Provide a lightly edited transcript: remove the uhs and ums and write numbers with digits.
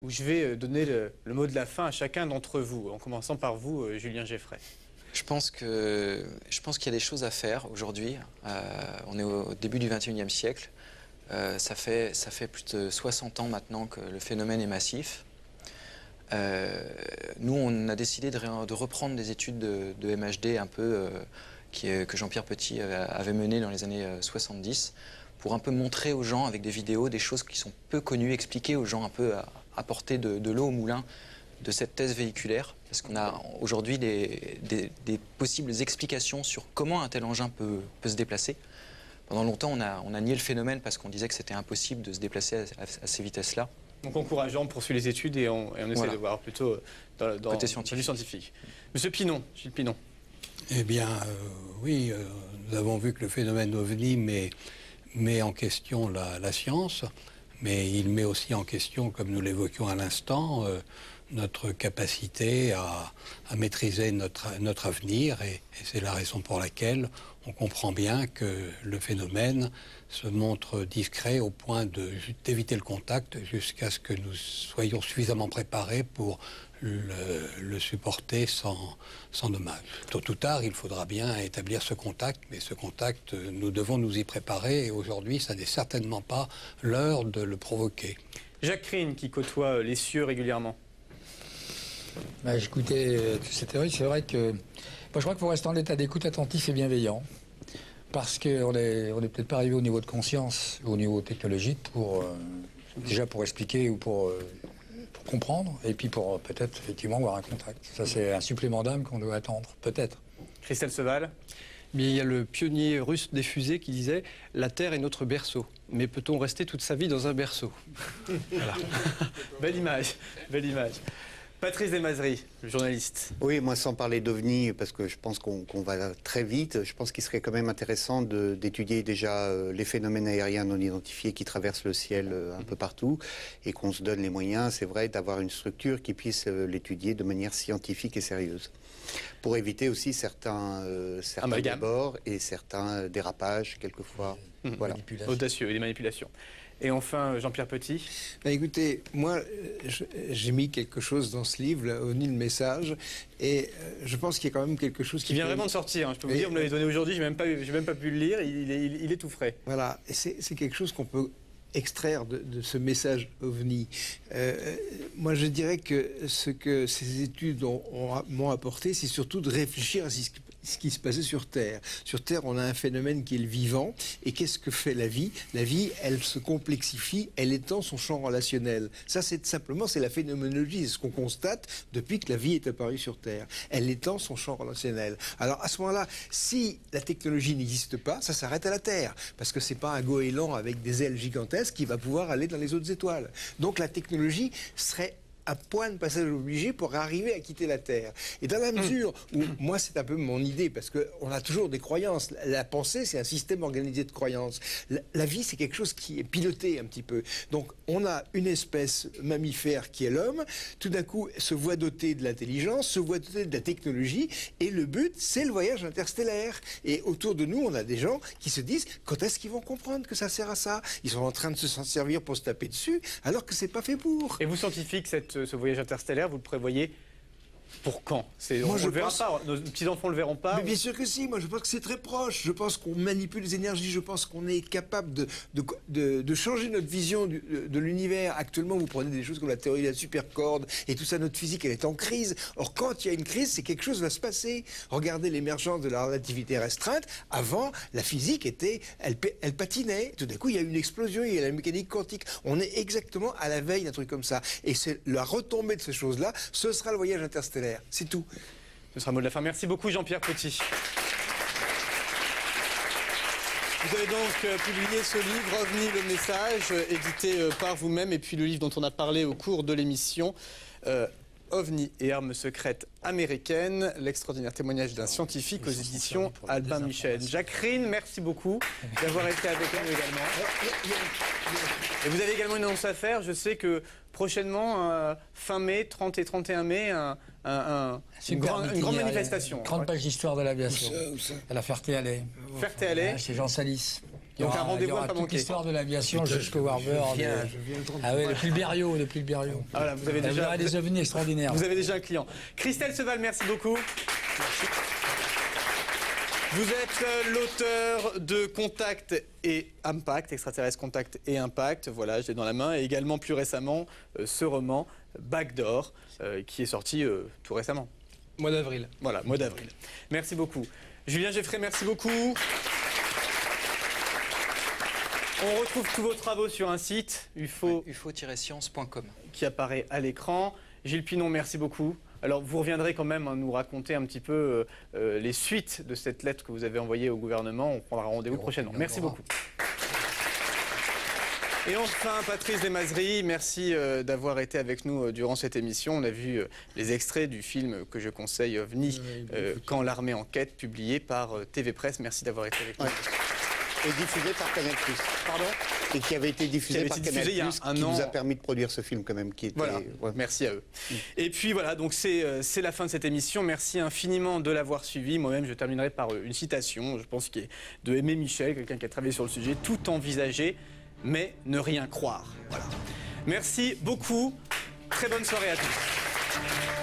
où je vais donner le mot de la fin à chacun d'entre vous, en commençant par vous, Julien Geffray. Je pense qu'il y a des choses à faire aujourd'hui. On est au début du XXIe siècle. Ça fait plus de 60 ans maintenant que le phénomène est massif. Nous, on a décidé de reprendre des études de MHD un peu que Jean-Pierre Petit avait menées dans les années 70 pour un peu montrer aux gens avec des vidéos des choses qui sont peu connues, expliquer aux gens un peu, apporter de l'eau au moulin de cette thèse véhiculaire, parce qu'on a aujourd'hui des possibles explications sur comment un tel engin peut se déplacer. Pendant longtemps, on a nié le phénomène parce qu'on disait que c'était impossible de se déplacer à ces vitesses-là. Donc encourageant, on poursuit les études et on essaie de voir plutôt dans côté du scientifique. Monsieur Pinon, Gilles Pinon. Eh bien, oui, nous avons vu que le phénomène OVNI met en question la science, mais il met aussi en question, comme nous l'évoquions à l'instant, notre capacité à maîtriser notre avenir, et c'est la raison pour laquelle on comprend bien que le phénomène se montre discret au point d'éviter le contact jusqu'à ce que nous soyons suffisamment préparés pour le supporter sans dommage. Tôt ou tard, il faudra bien établir ce contact, mais ce contact, nous devons nous y préparer, et aujourd'hui, ça n'est certainement pas l'heure de le provoquer. Jacques Rine, qui côtoie les cieux régulièrement. J'écoutais toutes ces théories. C'est vrai que je crois qu'il faut rester en état d'écoute attentif et bienveillant, parce qu'on n'est peut-être pas arrivé au niveau de conscience, au niveau technologique, déjà pour expliquer ou pour comprendre, et puis pour peut-être effectivement avoir un contact. Ça, c'est un supplément d'âme qu'on doit attendre, peut-être. Christelle Seval. Mais il y a le pionnier russe des fusées qui disait « La Terre est notre berceau, mais peut-on rester toute sa vie dans un berceau ?» Voilà. Belle image, belle image. Patrice Desmazeries, le journaliste. Oui, moi sans parler d'OVNI, parce que je pense qu'on va très vite, je pense qu'il serait quand même intéressant d'étudier déjà les phénomènes aériens non identifiés qui traversent le ciel un peu partout, et qu'on se donne les moyens, c'est vrai, d'avoir une structure qui puisse l'étudier de manière scientifique et sérieuse. Pour éviter aussi certains débords et certains dérapages, quelquefois. Voilà. Audacieux et des manipulations. Et enfin, Jean-Pierre Petit. Écoutez, moi, j'ai mis quelque chose dans ce livre, là, OVNI, le message, et je pense qu'il y a quand même quelque chose qui vient vraiment de sortir. Hein. Je peux vous dire, vous me l'avez donné aujourd'hui, je n'ai même pas pu le lire, il est tout frais. Voilà, c'est quelque chose qu'on peut extraire de ce message OVNI. Moi, je dirais que ce que ces études m'ont apporté, c'est surtout de réfléchir à ce qui se passait sur Terre. Sur Terre, on a un phénomène qui est le vivant. Et qu'est-ce que fait la vie? La vie, elle se complexifie, elle étend son champ relationnel. Ça, c'est la phénoménologie, c'est ce qu'on constate depuis que la vie est apparue sur Terre. Elle étend son champ relationnel. Alors, à ce moment-là, si la technologie n'existe pas, ça s'arrête à la Terre. Parce que c'est pas un goéland avec des ailes gigantesques qui va pouvoir aller dans les autres étoiles. Donc, la technologie serait un point de passage obligé pour arriver à quitter la Terre. Et dans la mesure où, moi, c'est un peu mon idée, parce qu'on a toujours des croyances. La pensée, c'est un système organisé de croyances. La vie, c'est quelque chose qui est piloté un petit peu. Donc, on a une espèce mammifère qui est l'homme, tout d'un coup, se voit doté de l'intelligence, se voit doté de la technologie, et le but, c'est le voyage interstellaire. Et autour de nous, on a des gens qui se disent, quand est-ce qu'ils vont comprendre que ça sert à ça? Ils sont en train de s'en servir pour se taper dessus, alors que c'est pas fait pour. Et vous, scientifiques, ce voyage interstellaire, vous le prévoyez pour quand? On le verra pas, nos petits-enfants le verront pas. Mais bien sûr que si, moi je pense que c'est très proche. Je pense qu'on manipule les énergies, je pense qu'on est capable de changer notre vision de l'univers. Actuellement, vous prenez des choses comme la théorie de la supercorde et tout ça, notre physique, elle est en crise. Or, quand il y a une crise, c'est quelque chose va se passer. Regardez l'émergence de la relativité restreinte. Avant, la physique elle patinait. Tout d'un coup, il y a eu une explosion, il y a la mécanique quantique. On est exactement à la veille d'un truc comme ça. Et c'est la retombée de ces choses-là, ce sera le voyage interstellaire. C'est tout. Ce sera le mot de la fin. Merci beaucoup, Jean-Pierre Petit. Vous avez donc publié ce livre, OVNI, le message, édité par vous-même, et puis le livre dont on a parlé au cours de l'émission, OVNI et armes secrètes américaines, l'extraordinaire témoignage d'un scientifique aux éditions Albin Michel. Jacques Rine, merci beaucoup d'avoir été avec nous également. Et vous avez également une annonce à faire. Je sais que prochainement, fin mai, 30 et 31 mai, une grande manifestation. 30 pages d'histoire de l'aviation. À la Ferté-Alais. Ferté-Alais. Chez Jean Salis. Donc un rendez-vous à pas toute manquer. l'histoire de l'aviation jusqu'au Warbird. Je viens le Ah oui, depuis le Berriot, Ah, voilà, vous avez Vous déjà, aurez des ovnis extraordinaires. vous avez déjà un client. Christelle Seval, merci beaucoup. Vous êtes l'auteur de Contact et Impact, Extraterrestre Contact et Impact, voilà, je l'ai dans la main, et également plus récemment ce roman Backdoor, qui est sorti tout récemment. Mois d'avril. Voilà, mois d'avril. Merci beaucoup. Julien Geffray, merci beaucoup. On retrouve tous vos travaux sur un site, ufo-science.com. qui apparaît à l'écran. Gilles Pinon, merci beaucoup. Alors, vous reviendrez quand même nous raconter un petit peu les suites de cette lettre que vous avez envoyée au gouvernement. On prendra rendez-vous prochainement. Merci beaucoup. Et enfin, Patrice Desmazeries, merci d'avoir été avec nous durant cette émission. On a vu les extraits du film que je conseille, OVNI, Quand l'armée enquête, publié par TV Presse. Merci d'avoir été avec nous. Ouais. Et diffusé par Canal+. Pardon ? Et qui avait été diffusé par Canal+, il y a un qui an. nous a permis de produire ce film quand même. Qui était, Voilà, ouais. merci à eux. Et puis voilà, donc c'est la fin de cette émission. Merci infiniment de l'avoir suivi. Moi-même, je terminerai par une citation, je pense, qui est de Aimé Michel, quelqu'un qui a travaillé sur le sujet. Tout envisager, mais ne rien croire. Voilà. Merci beaucoup. Très bonne soirée à tous.